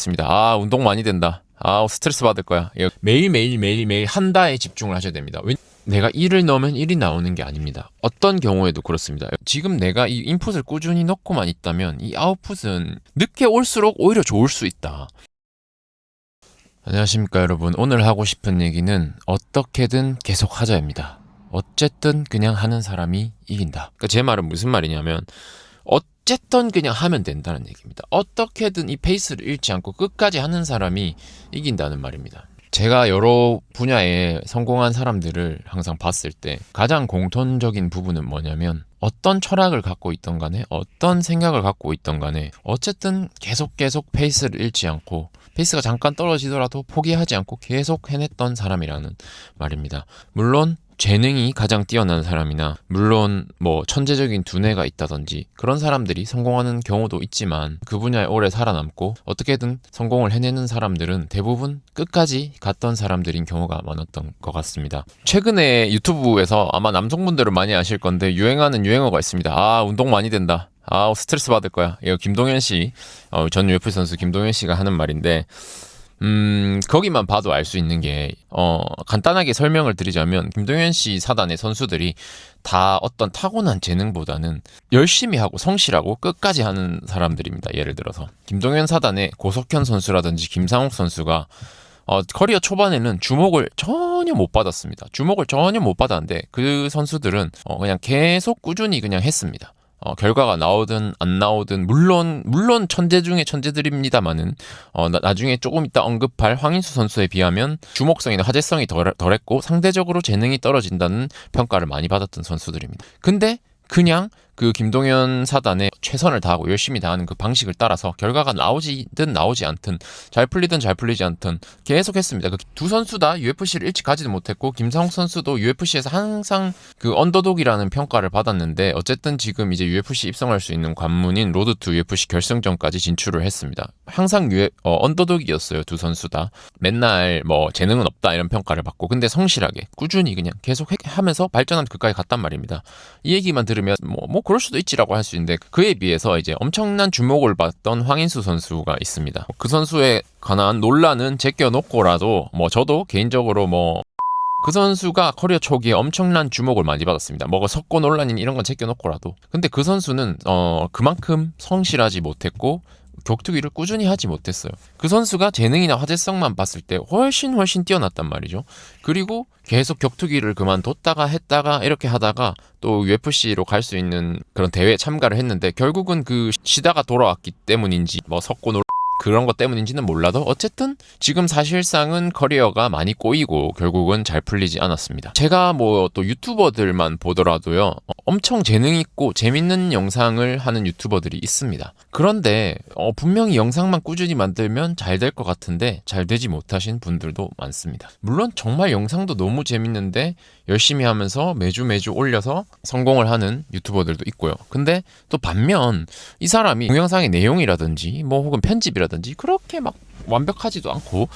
습니다. 아, 운동 많이 된다. 아, 스트레스 받을 거야. 매일매일 한다에 집중을 하셔야 됩니다. 내가 1을 넣으면 1이 나오는 게 아닙니다. 어떤 경우에도 그렇습니다. 지금 내가 이 인풋을 꾸준히 넣고만 있다면 이 아웃풋은 늦게 올수록 오히려 좋을 수 있다. 안녕하십니까 여러분. 오늘 하고 싶은 얘기는 어떻게든 계속 하자입니다. 어쨌든 그냥 하는 사람이 이긴다. 그러니까 제 말은 무슨 말이냐면 어쨌든 그냥 하면 된다는 얘기입니다. 어떻게든 이 페이스를 잃지 않고 끝까지 하는 사람이 이긴다는 말입니다. 제가 여러 분야에 성공한 사람들을 항상 봤을 때 가장 공통적인 부분은 뭐냐면 어떤 철학을 갖고 있던 간에 어떤 생각을 갖고 있던 간에 어쨌든 계속 페이스를 잃지 않고 페이스가 잠깐 떨어지더라도 포기하지 않고 계속 해냈던 사람이라는 말입니다. 물론 재능이 가장 뛰어난 사람이나 물론 뭐 천재적인 두뇌가 있다든지 그런 사람들이 성공하는 경우도 있지만 그 분야에 오래 살아남고 어떻게든 성공을 해내는 사람들은 대부분 끝까지 갔던 사람들인 경우가 많았던 것 같습니다. 최근에 유튜브에서 아마 남성분들은 많이 아실 건데 유행하는 유행어가 있습니다. 아, 운동 많이 된다. 아, 스트레스 받을 거야. 이거 김동현 씨, 전 UFC 선수 김동현 씨가 하는 말인데 거기만 봐도 알 수 있는 게, 간단하게 설명을 드리자면, 김동현 씨 사단의 선수들이 다 어떤 타고난 재능보다는 열심히 하고 성실하고 끝까지 하는 사람들입니다. 예를 들어서. 김동현 사단의 고석현 선수라든지 김상욱 선수가, 커리어 초반에는 주목을 전혀 못 받았습니다. 주목을 전혀 못 받았는데, 그 선수들은, 그냥 계속 꾸준히 그냥 했습니다. 결과가 나오든 안 나오든 물론 천재 중에 천재들입니다만은 나중에 조금 이따 언급할 황인수 선수에 비하면 주목성이나 화제성이 덜했고 상대적으로 재능이 떨어진다는 평가를 많이 받았던 선수들입니다. 근데 그냥 그 김동현 사단에 최선을 다하고 열심히 다하는 그 방식을 따라서 결과가 나오지든 나오지 않든 잘 풀리든 잘 풀리지 않든 계속 했습니다. 그 두 선수 다 UFC를 일찍 가지도 못했고 김상욱 선수도 UFC에서 항상 그 언더독이라는 평가를 받았는데 어쨌든 지금 이제 UFC 입성할 수 있는 관문인 로드 투 UFC 결승전까지 진출을 했습니다. 항상 언더독이었어요. 두 선수 다. 맨날 뭐 재능은 없다 이런 평가를 받고 근데 성실하게 꾸준히 그냥 계속 하면서 발전한 그까지 갔단 말입니다. 이 얘기만 들으면 뭐 그럴 수도 있지라고 할 수 있는데 그에 비해서 이제 엄청난 주목을 받던 황인수 선수가 있습니다. 그 선수에 관한 논란은 제껴놓고라도 저도 개인적으로 그 선수가 커리어 초기에 엄청난 주목을 많이 받았습니다. 석고 논란인 이런 건 제껴놓고라도. 근데 그 선수는 그만큼 성실하지 못했고 격투기를 꾸준히 하지 못했어요. 그 선수가 재능이나 화제성만 봤을 때 훨씬 뛰어났단 말이죠. 그리고 계속 격투기를 그만뒀다가 했다가 이렇게 하다가 또 UFC로 갈 수 있는 그런 대회에 참가를 했는데 결국은 그 시다가 돌아왔기 때문인지 석고 논란 그런 것 때문인지는 몰라도 어쨌든 지금 사실상은 커리어가 많이 꼬이고 결국은 잘 풀리지 않았습니다. 제가 또 유튜버들만 보더라도요. 엄청 재능 있고 재밌는 영상을 하는 유튜버들이 있습니다. 그런데 분명히 영상만 꾸준히 만들면 잘 될 것 같은데 잘 되지 못하신 분들도 많습니다. 물론 정말 영상도 너무 재밌는데 열심히 하면서 매주 올려서 성공을 하는 유튜버들도 있고요. 근데 또 반면 이 사람이 동영상의 내용이라든지 혹은 편집이라든지 그렇게 막 완벽하지도 않고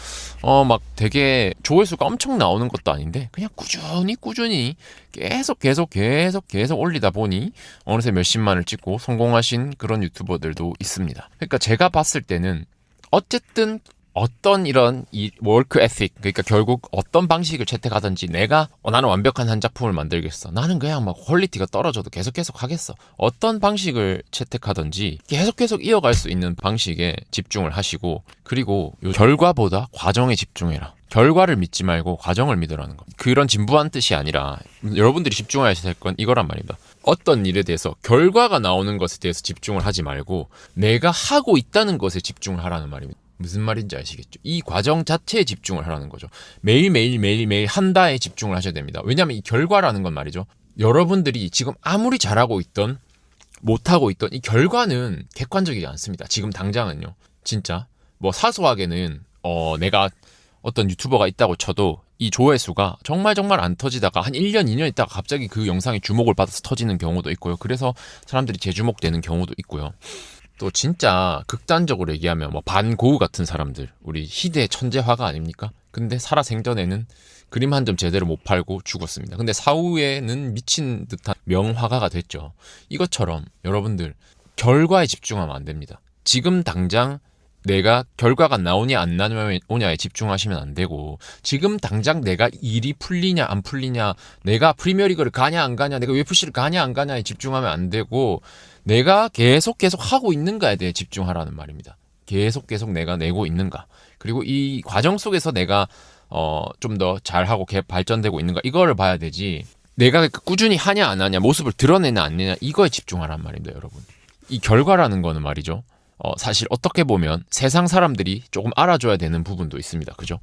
막 되게 조회수가 엄청 나오는 것도 아닌데 그냥 꾸준히 계속 올리다 보니 어느새 몇십만을 찍고 성공하신 그런 유튜버들도 있습니다. 그러니까 제가 봤을 때는 어쨌든 어떤 이런 이 워크 에틱 그러니까 결국 어떤 방식을 채택하든지 내가 나는 완벽한 한 작품을 만들겠어. 나는 그냥 막 퀄리티가 떨어져도 계속 하겠어. 어떤 방식을 채택하든지 계속 이어갈 수 있는 방식에 집중을 하시고 그리고 결과보다 과정에 집중해라. 결과를 믿지 말고 과정을 믿으라는 거. 그런 진부한 뜻이 아니라 여러분들이 집중해야 될 건 이거란 말입니다. 어떤 일에 대해서 결과가 나오는 것에 대해서 집중을 하지 말고 내가 하고 있다는 것에 집중을 하라는 말입니다. 무슨 말인지 아시겠죠? 이 과정 자체에 집중을 하라는 거죠. 매일 한다에 집중을 하셔야 됩니다. 왜냐하면 이 결과라는 건 말이죠. 여러분들이 지금 아무리 잘하고 있던 못하고 있던 이 결과는 객관적이지 않습니다. 지금 당장은요. 진짜 사소하게는 내가 어떤 유튜버가 있다고 쳐도 이 조회수가 정말 안 터지다가 한 1년, 2년 있다가 갑자기 그 영상이 주목을 받아서 터지는 경우도 있고요. 그래서 사람들이 재주목되는 경우도 있고요. 또 진짜 극단적으로 얘기하면 반고우 같은 사람들 우리 희대의 천재화가 아닙니까? 근데 살아생전에는 그림 한 점 제대로 못 팔고 죽었습니다. 근데 사후에는 미친 듯한 명화가가 됐죠. 이것처럼 여러분들 결과에 집중하면 안 됩니다. 지금 당장 내가 결과가 나오냐 안 나오냐에 집중하시면 안 되고, 지금 당장 내가 일이 풀리냐 안 풀리냐, 내가 프리미어리그를 가냐 안 가냐, 내가 UFC를 가냐 안 가냐에 집중하면 안 되고, 내가 계속 하고 있는가에 대해 집중하라는 말입니다. 계속 내가 내고 있는가, 그리고 이 과정 속에서 내가 좀 더 잘하고 발전되고 있는가, 이거를 봐야 되지, 내가 꾸준히 하냐 안 하냐, 모습을 드러내냐 안 내냐, 이거에 집중하란 말입니다, 여러분. 이 결과라는 거는 말이죠, 사실 어떻게 보면 세상 사람들이 조금 알아줘야 되는 부분도 있습니다. 그죠?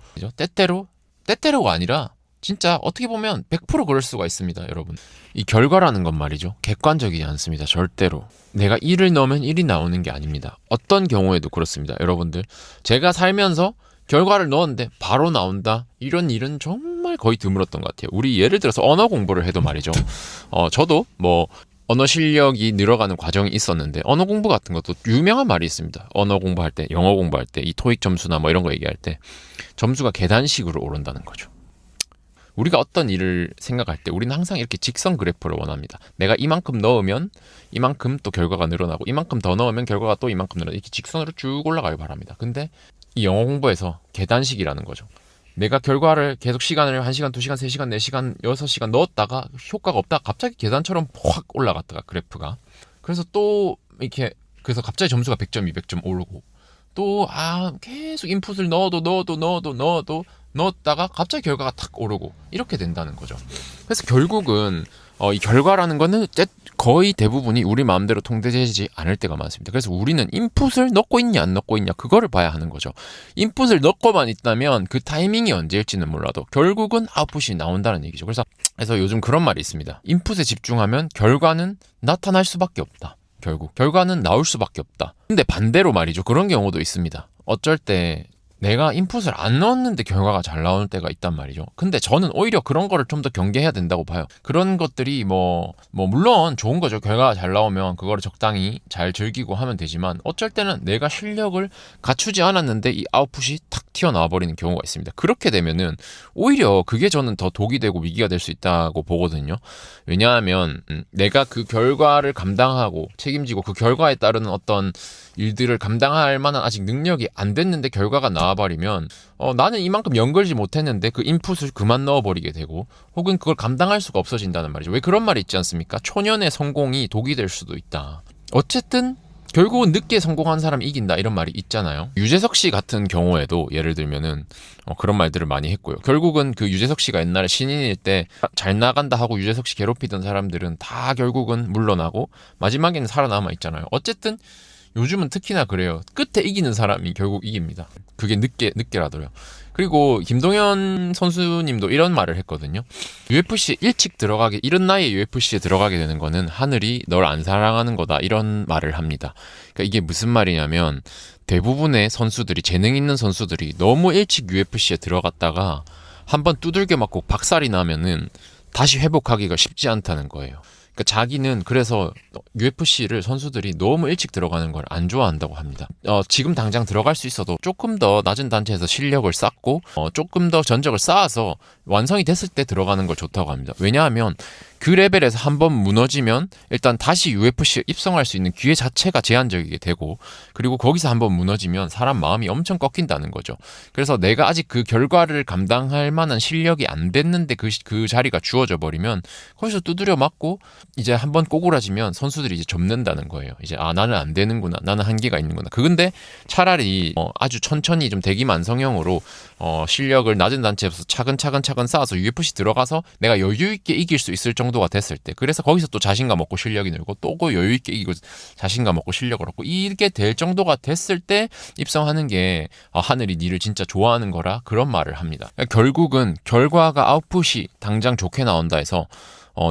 때때로가 아니라 진짜 어떻게 보면 100% 그럴 수가 있습니다, 여러분. 이 결과라는 건 말이죠, 객관적이지 않습니다. 절대로. 내가 1을 넣으면 1이 나오는 게 아닙니다. 어떤 경우에도 그렇습니다, 여러분들. 제가 살면서 결과를 넣었는데 바로 나온다, 이런 일은 정말 거의 드물었던 것 같아요. 우리 예를 들어서 언어 공부를 해도 말이죠, 저도 뭐 언어 실력이 늘어가는 과정이 있었는데, 언어 공부 같은 것도 유명한 말이 있습니다. 언어 공부할 때, 영어 공부할 때, 이 토익 점수나 뭐 이런 거 얘기할 때 점수가 계단식으로 오른다는 거죠. 우리가 어떤 일을 생각할 때 우리는 항상 이렇게 직선 그래프를 원합니다. 내가 이만큼 넣으면 이만큼 또 결과가 늘어나고, 이만큼 더 넣으면 결과가 또 이만큼 늘어나고, 이렇게 직선으로 쭉 올라가길 바랍니다. 근데 이 영어 공부에서 계단식이라는 거죠. 내가 결과를 계속 시간을 1시간, 2시간, 3시간, 4시간, 6시간 넣었다가 효과가 없다가 갑자기 계단처럼 확 올라갔다가 그래프가, 그래서 또 이렇게, 그래서 갑자기 점수가 100점, 200점 오르고, 또 계속 인풋을 넣었다가 갑자기 결과가 탁 오르고, 이렇게 된다는 거죠. 그래서 결국은 이 결과라는 거는 거의 대부분이 우리 마음대로 통제되지 않을 때가 많습니다. 그래서 우리는 인풋을 넣고 있냐 안 넣고 있냐, 그거를 봐야 하는 거죠. 인풋을 넣고만 있다면 그 타이밍이 언제일지는 몰라도 결국은 아웃풋이 나온다는 얘기죠. 그래서 요즘 그런 말이 있습니다. 인풋에 집중하면 결과는 나타날 수밖에 없다. 결과는 나올 수밖에 없다. 근데 반대로 말이죠, 그런 경우도 있습니다. 어쩔 때 내가 인풋을 안 넣었는데 결과가 잘 나오는 때가 있단 말이죠. 근데 저는 오히려 그런 거를 좀 더 경계해야 된다고 봐요. 그런 것들이 물론 좋은 거죠. 결과가 잘 나오면 그거를 적당히 잘 즐기고 하면 되지만, 어쩔 때는 내가 실력을 갖추지 않았는데 이 아웃풋이 탁 튀어나와 버리는 경우가 있습니다. 그렇게 되면은 오히려 그게 저는 더 독이 되고 위기가 될 수 있다고 보거든요. 왜냐하면 내가 그 결과를 감당하고 책임지고 그 결과에 따르는 어떤 일들을 감당할 만한 아직 능력이 안 됐는데 결과가 나와버리면, 나는 이만큼 연결지 못했는데 그 인풋을 그만 넣어버리게 되고, 혹은 그걸 감당할 수가 없어진다는 말이죠. 왜 그런 말이 있지 않습니까? 초년의 성공이 독이 될 수도 있다. 어쨌든 결국은 늦게 성공한 사람이 이긴다, 이런 말이 있잖아요. 유재석 씨 같은 경우에도 예를 들면은 그런 말들을 많이 했고요. 결국은 그 유재석 씨가 옛날에 신인일 때 잘 나간다 하고 유재석 씨 괴롭히던 사람들은 다 결국은 물러나고 마지막에는 살아남아 있잖아요. 어쨌든 요즘은 특히나 그래요. 끝에 이기는 사람이 결국 이깁니다. 그게 늦게라도요. 그리고 김동현 선수님도 이런 말을 했거든요. UFC에 일찍 들어가게, 이런 나이에 UFC에 들어가게 되는 거는 하늘이 널 안 사랑하는 거다, 이런 말을 합니다. 그러니까 이게 무슨 말이냐면, 대부분의 선수들이, 재능 있는 선수들이 너무 일찍 UFC에 들어갔다가 한번 두들겨 맞고 박살이 나면은 다시 회복하기가 쉽지 않다는 거예요. 그러니까 자기는 그래서 UFC를 선수들이 너무 일찍 들어가는 걸 안 좋아한다고 합니다. 지금 당장 들어갈 수 있어도 조금 더 낮은 단체에서 실력을 쌓고 조금 더 전적을 쌓아서 완성이 됐을 때 들어가는 걸 좋다고 합니다. 왜냐하면 그 레벨에서 한번 무너지면 일단 다시 UFC에 입성할 수 있는 기회 자체가 제한적이게 되고, 그리고 거기서 한번 무너지면 사람 마음이 엄청 꺾인다는 거죠. 그래서 내가 아직 그 결과를 감당할 만한 실력이 안 됐는데 그 자리가 주어져 버리면 거기서 두드려 맞고 이제 한번 꼬꾸라지면 선수들이 이제 접는다는 거예요. 이제 나는 안 되는구나, 나는 한계가 있는구나. 근데 차라리 아주 천천히 좀 대기만성형으로 실력을 낮은 단체에서 차근차근 쌓아서 UFC 들어가서 내가 여유 있게 이길 수 있을 정도가 됐을 때, 그래서 거기서 또 자신감 얻고 실력이 늘고, 또 그 여유 있게 이기고 자신감 얻고 실력을 얻고, 이게 될 정도가 됐을 때 입성하는 게 하늘이 니를 진짜 좋아하는 거라, 그런 말을 합니다. 결국은 결과가 아웃풋이 당장 좋게 나온다 해서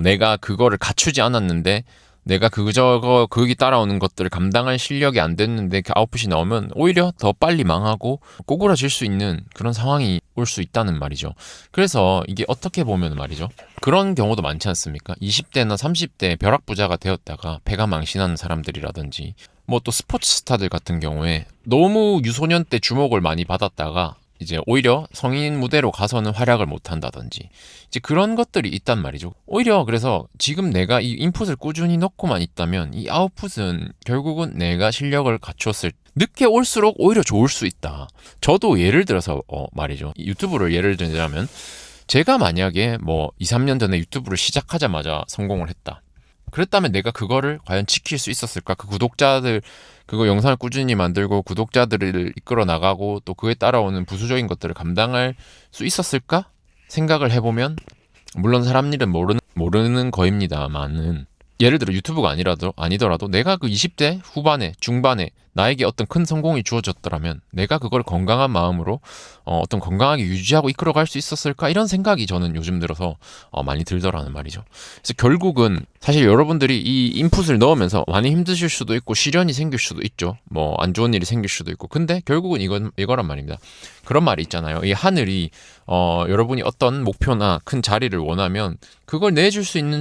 내가 그거를 갖추지 않았는데, 내가 거기 따라오는 것들을 감당할 실력이 안 됐는데 그 아웃풋이 나오면 오히려 더 빨리 망하고 꼬꾸라질 수 있는 그런 상황이 올 수 있다는 말이죠. 그래서 이게 어떻게 보면 말이죠, 그런 경우도 많지 않습니까? 20대나 30대 벼락부자가 되었다가 배가 망신하는 사람들이라든지, 뭐 또 스포츠 스타들 같은 경우에 너무 유소년 때 주목을 많이 받았다가 이제 오히려 성인 무대로 가서는 활약을 못 한다든지 이제 그런 것들이 있단 말이죠. 오히려 그래서 지금 내가 이 인풋을 꾸준히 넣고만 있다면 이 아웃풋은 결국은 내가 실력을 갖추었을 늦게 올수록 오히려 좋을 수 있다. 저도 예를 들어서 말이죠. 유튜브를 예를 들자면 제가 만약에 뭐 2, 3년 전에 유튜브를 시작하자마자 성공을 했다. 그랬다면 내가 그거를 과연 지킬 수 있었을까? 그 구독자들 그거 영상을 꾸준히 만들고 구독자들을 이끌어 나가고 또 그에 따라오는 부수적인 것들을 감당할 수 있었을까? 생각을 해보면 물론 사람 일은 모르는 거입니다만은 예를 들어 유튜브가 아니더라도 내가 그 20대 후반에 중반에 나에게 어떤 큰 성공이 주어졌더라면 내가 그걸 건강한 마음으로 어떤 건강하게 유지하고 이끌어갈 수 있었을까 이런 생각이 저는 요즘 들어서 많이 들더라는 말이죠. 그래서 결국은 사실 여러분들이 이 인풋을 넣으면서 많이 힘드실 수도 있고 시련이 생길 수도 있죠. 뭐 안 좋은 일이 생길 수도 있고 근데 결국은 이거란 말입니다. 그런 말이 있잖아요. 이 하늘이 여러분이 어떤 목표나 큰 자리를 원하면 그걸 내줄 수 있는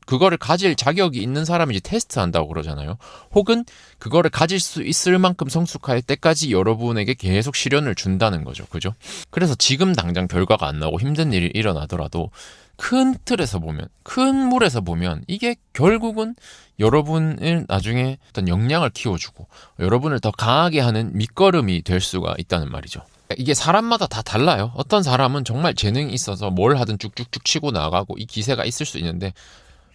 그거를 가질 자격이 있는 사람이 이제 테스트한다고 그러잖아요. 혹은 그거를 가질 수 있을 만큼 성숙할 때까지 여러분에게 계속 시련을 준다는 거죠. 그죠? 그래서 지금 당장 결과가 안 나오고 힘든 일이 일어나더라도 큰 틀에서 보면, 큰 물에서 보면 이게 결국은 여러분을 나중에 어떤 역량을 키워주고 여러분을 더 강하게 하는 밑거름이 될 수가 있다는 말이죠. 이게 사람마다 다 달라요. 어떤 사람은 정말 재능이 있어서 뭘 하든 쭉쭉쭉 치고 나가고 이 기세가 있을 수 있는데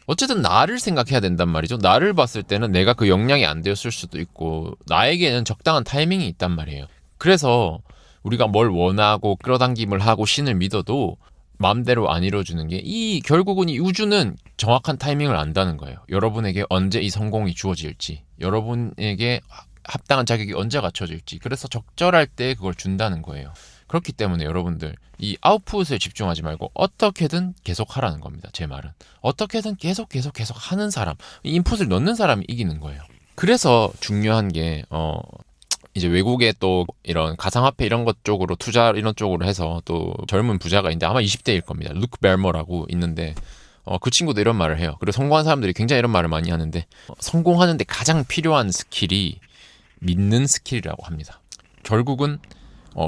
어쨌든 나를 생각해야 된단 말이죠. 나를 봤을 때는 내가 그 역량이 안 되었을 수도 있고 나에게는 적당한 타이밍이 있단 말이에요. 그래서 우리가 뭘 원하고 끌어당김을 하고 신을 믿어도 마음대로 안 이루어주는 게 결국은 이 우주는 정확한 타이밍을 안다는 거예요. 여러분에게 언제 이 성공이 주어질지 여러분에게 합당한 자격이 언제 갖춰질지 그래서 적절할 때 그걸 준다는 거예요. 그렇기 때문에 여러분들 이 아웃풋에 집중하지 말고 어떻게든 계속 하라는 겁니다. 제 말은 어떻게든 계속 하는 사람 인풋을 넣는 사람이 이기는 거예요. 그래서 중요한 게 이제 외국에 또 이런 가상화폐 이런 것 쪽으로 투자 이런 쪽으로 해서 또 젊은 부자가 있는데 아마 20대일 겁니다. 루크 벨머라고 있는데 그 친구도 이런 말을 해요. 그리고 성공한 사람들이 굉장히 이런 말을 많이 하는데 성공하는데 가장 필요한 스킬이 믿는 스킬이라고 합니다. 결국은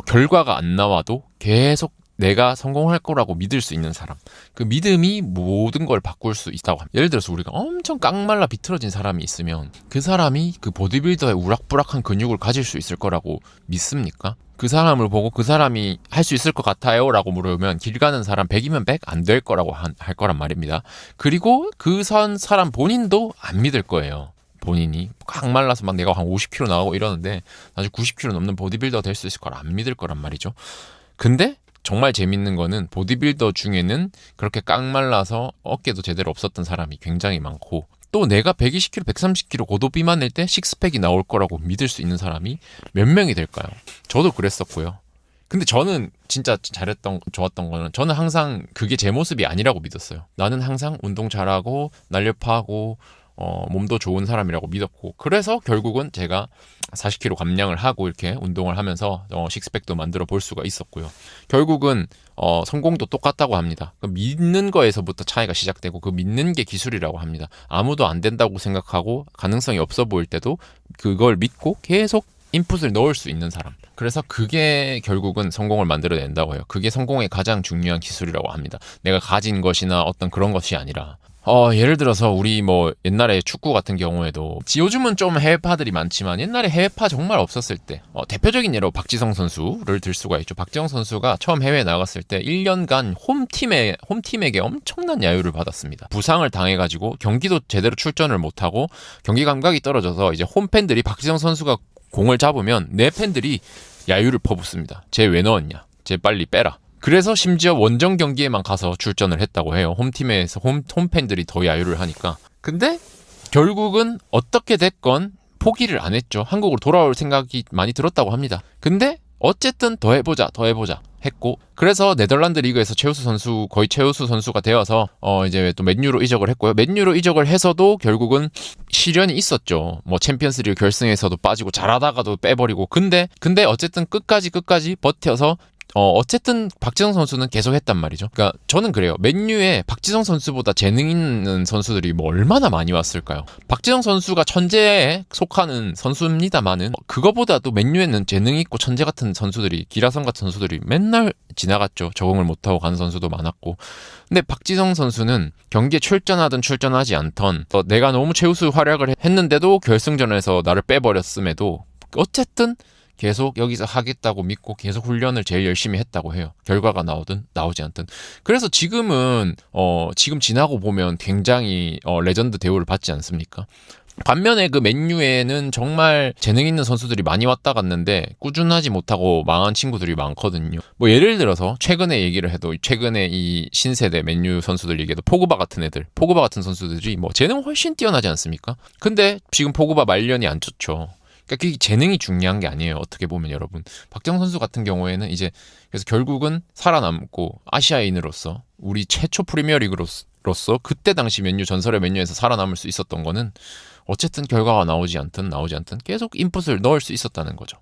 결과가 안 나와도 계속 내가 성공할 거라고 믿을 수 있는 사람 그 믿음이 모든 걸 바꿀 수 있다고 합니다. 예를 들어서 우리가 엄청 깡말라 비틀어진 사람이 있으면 그 사람이 그 보디빌더의 우락부락한 근육을 가질 수 있을 거라고 믿습니까? 그 사람을 보고 그 사람이 할 수 있을 것 같아요 라고 물으면 길 가는 사람 100이면 100 안 될 거라고 할 거란 말입니다. 그리고 그 사람 본인도 안 믿을 거예요. 본인이 꽉 말라서 막 내가 한 50kg 나가고 이러는데 나중에 90kg 넘는 보디빌더 될 수 있을 걸 안 믿을 거란 말이죠. 근데 정말 재밌는 거는 보디빌더 중에는 그렇게 깡 말라서 어깨도 제대로 없었던 사람이 굉장히 많고 또 내가 120kg, 130kg 고도 비만일 때 식스팩이 나올 거라고 믿을 수 있는 사람이 몇 명이 될까요? 저도 그랬었고요. 근데 저는 진짜 좋았던 거는 저는 항상 그게 제 모습이 아니라고 믿었어요. 나는 항상 운동 잘하고 날렵하고 몸도 좋은 사람이라고 믿었고 그래서 결국은 제가 40kg 감량을 하고 이렇게 운동을 하면서 식스팩도 만들어 볼 수가 있었고요. 결국은 성공도 똑같다고 합니다. 그 믿는 거에서부터 차이가 시작되고 그 믿는 게 기술이라고 합니다. 아무도 안 된다고 생각하고 가능성이 없어 보일 때도 그걸 믿고 계속 인풋을 넣을 수 있는 사람. 그래서 그게 결국은 성공을 만들어낸다고 해요. 그게 성공의 가장 중요한 기술이라고 합니다. 내가 가진 것이나 어떤 그런 것이 아니라 예를 들어서 우리 뭐 옛날에 축구 같은 경우에도 요즘은 좀 해외파들이 많지만 옛날에 해외파 정말 없었을 때 대표적인 예로 박지성 선수를 들 수가 있죠. 박지성 선수가 처음 해외에 나갔을 때 1년간 홈팀에게 엄청난 야유를 받았습니다. 부상을 당해가지고 경기도 제대로 출전을 못하고 경기 감각이 떨어져서 이제 홈팬들이 박지성 선수가 공을 잡으면 내 팬들이 야유를 퍼붓습니다. 쟤 왜 넣었냐? 쟤 빨리 빼라. 그래서 심지어 원정 경기에만 가서 출전을 했다고 해요. 홈팀에서 홈팬들이 더 야유를 하니까. 근데 결국은 어떻게 됐건 포기를 안 했죠. 한국으로 돌아올 생각이 많이 들었다고 합니다. 근데 어쨌든 더 해보자 했고 그래서 네덜란드 리그에서 거의 최우수 선수가 되어서 이제 또 맨유로 이적을 했고요. 맨유로 이적을 해서도 결국은 시련이 있었죠. 뭐 챔피언스리그 결승에서도 빠지고 잘하다가도 빼버리고 근데 어쨌든 끝까지 버텨서 어쨌든 박지성 선수는 계속 했단 말이죠. 그러니까 저는 그래요. 맨유에 박지성 선수보다 재능 있는 선수들이 뭐 얼마나 많이 왔을까요? 박지성 선수가 천재에 속하는 선수입니다만은 그거보다도 맨유에는 재능 있고 천재 같은 선수들이, 기라성 같은 선수들이 맨날 지나갔죠. 적응을 못하고 가는 선수도 많았고. 근데 박지성 선수는 경기에 출전하든 출전하지 않던 내가 너무 최우수 활약을 했는데도 결승전에서 나를 빼버렸음에도 어쨌든 계속 여기서 하겠다고 믿고 계속 훈련을 제일 열심히 했다고 해요. 결과가 나오든 나오지 않든. 그래서 지금은 지금 지나고 보면 굉장히 레전드 대우를 받지 않습니까? 반면에 그 맨유에는 정말 재능 있는 선수들이 많이 왔다 갔는데 꾸준하지 못하고 망한 친구들이 많거든요. 뭐 예를 들어서 최근에 얘기를 해도, 최근에 이 신세대 맨유 선수들 얘기해도 포그바 같은 애들, 포그바 같은 선수들이 뭐 재능 훨씬 뛰어나지 않습니까? 근데 지금 포그바 말년이 안 좋죠. 그러니까 그 재능이 중요한 게 아니에요. 어떻게 보면 여러분. 박정 선수 같은 경우에는 이제 그래서 결국은 살아남고 아시아인으로서 우리 최초 프리미어리그로서 그때 당시 맨유, 전설의 맨유에서 살아남을 수 있었던 거는 어쨌든 결과가 나오지 않든 계속 인풋을 넣을 수 있었다는 거죠.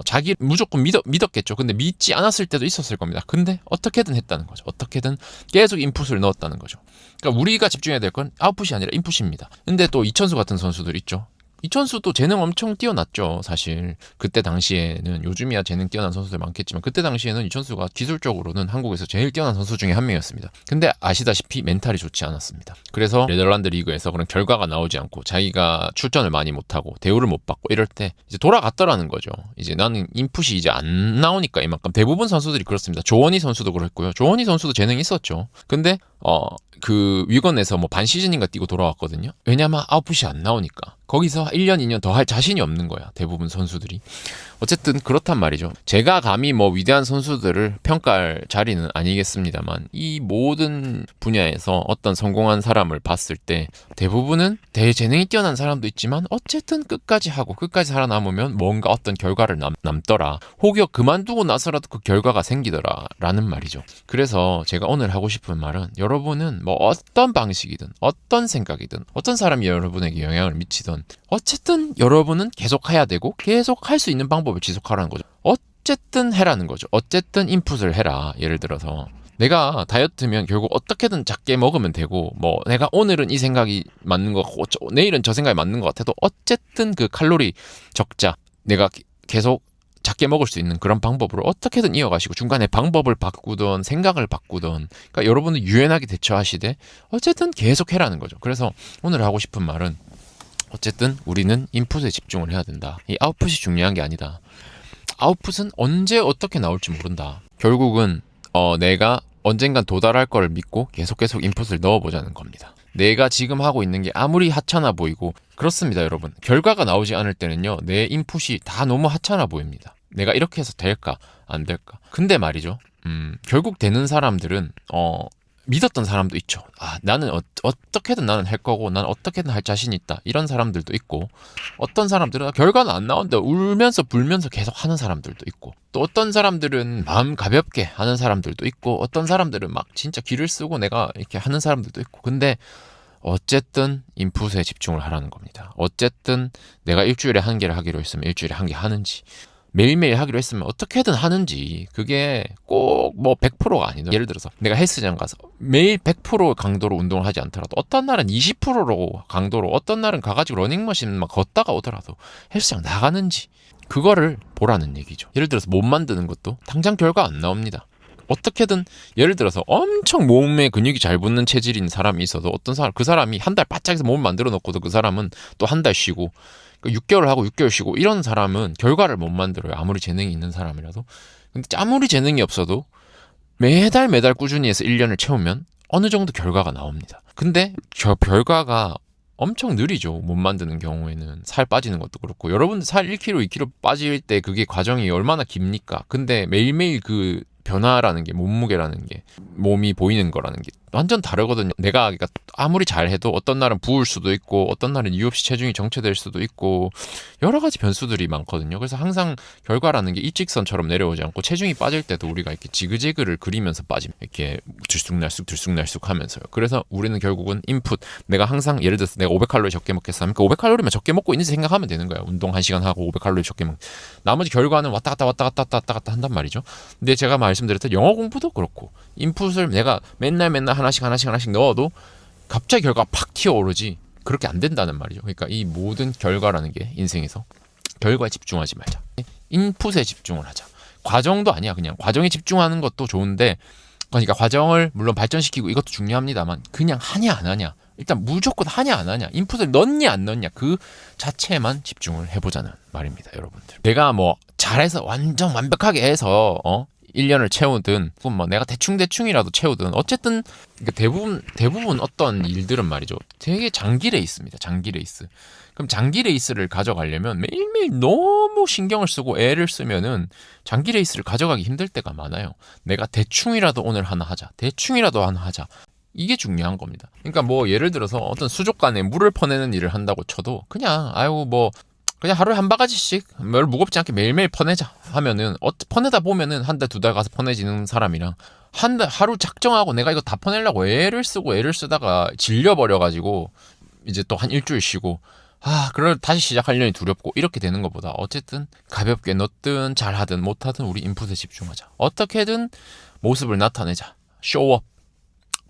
자기 무조건 믿었겠죠. 근데 믿지 않았을 때도 있었을 겁니다. 근데 어떻게든 했다는 거죠. 어떻게든 계속 인풋을 넣었다는 거죠. 그러니까 우리가 집중해야 될 건 아웃풋이 아니라 인풋입니다. 근데 또 이천수 같은 선수들 있죠. 이천수도 재능 엄청 뛰어났죠. 사실 그때 당시에는, 요즘이야 재능 뛰어난 선수들 많겠지만 그때 당시에는 이천수가 기술적으로는 한국에서 제일 뛰어난 선수 중에 한 명이었습니다. 근데 아시다시피 멘탈이 좋지 않았습니다. 그래서 네덜란드 리그에서 그런 결과가 나오지 않고 자기가 출전을 많이 못하고 대우를 못 받고 이럴 때 이제 돌아갔더라는 거죠. 이제 나는 인풋이 이제 안 나오니까 이만큼. 대부분 선수들이 그렇습니다. 조원희 선수도 그랬고요. 조원희 선수도 재능이 있었죠. 근데 그 위건에서 뭐 반 시즌인가 뛰고 돌아왔거든요. 왜냐면 아웃풋이 안 나오니까. 거기서 1년, 2년 더 할 자신이 없는 거야. 대부분 선수들이. 어쨌든 그렇단 말이죠. 제가 감히 뭐 위대한 선수들을 평가할 자리는 아니겠습니다만 이 모든 분야에서 어떤 성공한 사람을 봤을 때 대부분은 대재능이 뛰어난 사람도 있지만 어쨌든 끝까지 하고 끝까지 살아남으면 뭔가 어떤 결과를 남더라. 혹여 그만두고 나서라도 그 결과가 생기더라 라는 말이죠. 그래서 제가 오늘 하고 싶은 말은, 여러분은 뭐 어떤 방식이든 어떤 생각이든 어떤 사람이 여러분에게 영향을 미치든 어쨌든 여러분은 계속 해야 되고 계속 할 수 있는 방법을 지속하라는 거죠. 어쨌든 해라는 거죠. 어쨌든 인풋을 해라. 예를 들어서 내가 다이어트면 결국 어떻게든 작게 먹으면 되고, 뭐 내가 오늘은 이 생각이 맞는 것 같고 내일은 저 생각이 맞는 것 같아도 어쨌든 그 칼로리 적자, 내가 계속 작게 먹을 수 있는 그런 방법으로 어떻게든 이어가시고, 중간에 방법을 바꾸던 생각을 바꾸던, 그러니까 여러분은 유연하게 대처하시되 어쨌든 계속 해라는 거죠. 그래서 오늘 하고 싶은 말은, 어쨌든 우리는 인풋에 집중을 해야 된다. 이 아웃풋이 중요한 게 아니다. 아웃풋은 언제 어떻게 나올지 모른다. 결국은 내가 언젠간 도달할 거를 믿고 계속 인풋을 넣어보자는 겁니다. 내가 지금 하고 있는 게 아무리 하찮아 보이고, 그렇습니다 여러분. 결과가 나오지 않을 때는요, 내 인풋이 다 너무 하찮아 보입니다. 내가 이렇게 해서 될까 안 될까. 근데 말이죠, 결국 되는 사람들은 믿었던 사람도 있죠. 나는 어떻게든 나는 할 거고, 난 어떻게든 할 자신 있다, 이런 사람들도 있고, 어떤 사람들은 결과는 안 나오는데 울면서 불면서 계속 하는 사람들도 있고, 또 어떤 사람들은 마음 가볍게 하는 사람들도 있고, 어떤 사람들은 막 진짜 기를 쓰고 내가 이렇게 하는 사람들도 있고. 근데 어쨌든 인풋에 집중을 하라는 겁니다. 어쨌든 내가 일주일에 한 개를 하기로 했으면 일주일에 한 개 하는지, 매일매일 하기로 했으면 어떻게든 하는지, 그게 꼭 뭐 100%가 아니다. 예를 들어서 내가 헬스장 가서 매일 100% 강도로 운동을 하지 않더라도 어떤 날은 20%로 강도로, 어떤 날은 가가지고 러닝머신 막 걷다가 오더라도 헬스장 나가는지, 그거를 보라는 얘기죠. 예를 들어서 몸 만드는 것도 당장 결과 안 나옵니다. 어떻게든, 예를 들어서 엄청 몸에 근육이 잘 붙는 체질인 사람이 있어도 어떤 사람, 그 사람이 한 달 바짝 해서 몸을 만들어 놓고도 그 사람은 또 한 달 쉬고 6개월 하고 6개월 쉬고, 이런 사람은 결과를 못 만들어요. 아무리 재능이 있는 사람이라도. 근데 아무리 재능이 없어도 매달 꾸준히 해서 1년을 채우면 어느 정도 결과가 나옵니다. 근데 저 결과가 엄청 느리죠. 못 만드는 경우에는. 살 빠지는 것도 그렇고, 여러분들 살 1kg, 2kg 빠질 때 그게 과정이 얼마나 깁니까? 근데 매일매일 그 변화라는 게, 몸무게라는 게, 몸이 보이는 거라는 게 완전 다르거든요. 내가 그러니까 아무리 잘해도 어떤 날은 부을 수도 있고 어떤 날은 이유 없이 체중이 정체될 수도 있고 여러 가지 변수들이 많거든요. 그래서 항상 결과라는 게 일직선처럼 내려오지 않고 체중이 빠질 때도 우리가 이렇게 지그재그를 그리면서 빠짐. 이렇게 들쑥날쑥 하면서요. 그래서 우리는 결국은 인풋, 내가 항상 예를 들어서 내가 500칼로리 적게 먹겠어 하면 그 500칼로리만 적게 먹고 있는지 생각하면 되는 거야. 운동 1시간 하고 500칼로리 적게 먹. 나머지 결과는 왔다 갔다 한단 말이죠. 근데 제가 말씀드렸던 영어 공부도 그렇고 인풋을 내가 맨날 하나씩 넣어도 갑자기 결과가 팍 튀어오르지 그렇게 안 된다는 말이죠. 그러니까 이 모든 결과라는 게 인생에서 결과에 집중하지 말자. 인풋에 집중을 하자. 과정도 아니야. 그냥 과정에 집중하는 것도 좋은데 그러니까 과정을 물론 발전시키고 이것도 중요합니다만 그냥 하냐 안 하냐 일단 무조건 하냐 안 하냐 인풋을 넣냐 안 넣냐 그 자체에만 집중을 해보자는 말입니다. 여러분들 내가 뭐 잘해서 완전 완벽하게 해서 1년을 채우든 혹은 뭐 내가 대충이라도 채우든 어쨌든 대부분 어떤 일들은 말이죠. 되게 장기 레이스입니다. 장기 레이스. 그럼 장기 레이스를 가져가려면 매일매일 너무 신경을 쓰고 애를 쓰면은 장기 레이스를 가져가기 힘들 때가 많아요. 내가 대충이라도 오늘 하나 하자. 대충이라도 하나 하자. 이게 중요한 겁니다. 그러니까 뭐 예를 들어서 어떤 수족관에 물을 퍼내는 일을 한다고 쳐도 그냥 그냥 하루에 한 바가지씩 별 무겁지 않게 매일매일 퍼내자 하면은 퍼내다 보면은 한 달 두 달 가서 퍼내지는 사람이랑 하루 작정하고 내가 이거 다 퍼내려고 애를 쓰다가 질려버려가지고 이제 또 한 일주일 쉬고 그걸 다시 시작하려니 두렵고 이렇게 되는 것보다 어쨌든 가볍게 넣든 잘하든 못하든 우리 인풋에 집중하자. 어떻게든 모습을 나타내자. 쇼업.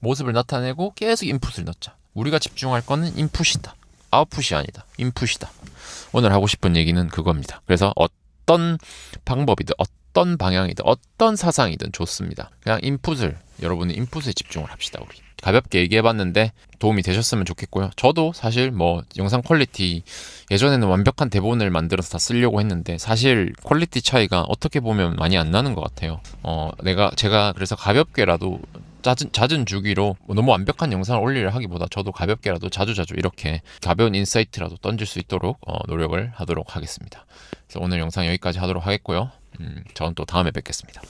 모습을 나타내고 계속 인풋을 넣자. 우리가 집중할 거는 인풋이다. 아웃풋이 아니다. 인풋이다. 오늘 하고 싶은 얘기는 그겁니다. 그래서 어떤 방법이든 어떤 방향이든 어떤 사상이든 좋습니다. 그냥 여러분이 인풋에 집중을 합시다. 우리 가볍게 얘기해봤는데 도움이 되셨으면 좋겠고요. 저도 사실 뭐 영상 퀄리티 예전에는 완벽한 대본을 만들어서 다 쓰려고 했는데 사실 퀄리티 차이가 어떻게 보면 많이 안 나는 것 같아요. 제가 그래서 가볍게라도 잦은 주기로 너무 완벽한 영상을 올리려 하기보다 저도 가볍게라도 자주자주 이렇게 가벼운 인사이트라도 던질 수 있도록 노력을 하도록 하겠습니다. 그래서 오늘 영상 여기까지 하도록 하겠고요. 저는 또 다음에 뵙겠습니다.